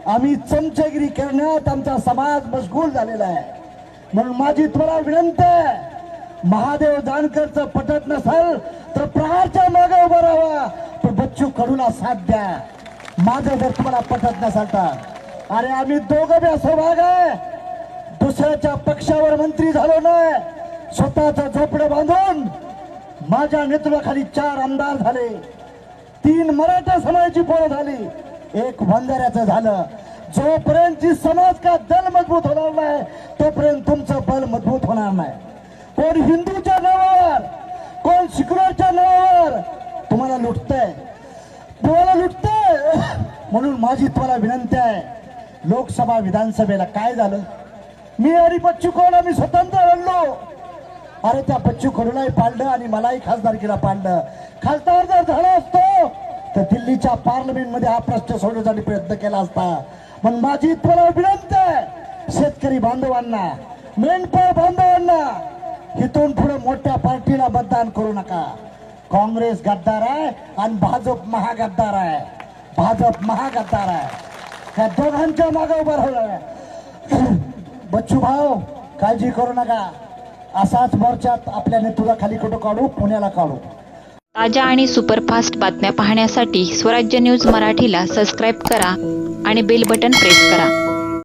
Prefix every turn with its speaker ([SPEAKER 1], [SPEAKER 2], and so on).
[SPEAKER 1] आम्ही चमचगिरी करण्यात आमचा समाज मशगूल झालेला आहे। म्हणून माझी तुम्हाला विनंती आहे, महादेव जानकरचं पटत नसेल तर प्रहारच्या मागे उभं राहा, पण बच्चू कडूला साथ द्या। माझं जर तुम्हाला पटत नसेल तर अरे आम्ही दोघं बी असं वाग आहे, दुसऱ्याच्या पक्षावर मंत्री झालो नाही, स्वतःचं झोपडं बांधून माझ्या नेतृत्वाखाली 4 आमदार झाले, 3 मराठा समाजाची पोरं झाली, 1 वंजाऱ्याचं झालं। जोपर्यंत समाज का दल मजबूत होणार नाही तोपर्यंत तुमचं बल मजबूत होणार नाही। कोण हिंदूच्या नावावर, कोण सेक्युलरच्या नावावर तुम्हाला लुटतंय, म्हणून माझी तुम्हाला विनंती आहे, लोकसभा विधानसभेला काय झालं, मी आणि बच्चू कडू आम्ही स्वतंत्र लढलो। अरे त्या बच्चू कडूलाही पाडलं आणि मलाही खासदारकीला पाडलं। खासदार जर झाला असतो तर दिल्लीच्या पार्लमेंटमध्ये हा प्रश्न सोडवण्यासाठी प्रयत्न केला असता। पण माझी तुम्हाला विनंती आहे, शेतकरी बांधवांना, मेंढपाळ बांधवांना, इथून पुढे मोठ्या पार्टीला मतदान करू नका। काँग्रेस गद्दार आहे आणि भाजप महागद्दार आहे, भाजप महागद्दार आहे, त्या दोघांच्या मागे उभं राहिलं। बच्चू भाऊ काळजी करू नका, असाच मोर्चात आपल्या नेतृत्वाखाली कुठं काढू, पुण्याला काढू।
[SPEAKER 2] ताज्या आणि सुपरफास्ट बातम्या पाहण्यासाठी स्वराज्य न्यूज मराठीला सबस्क्राईब करा आणि बेल बटन प्रेस करा।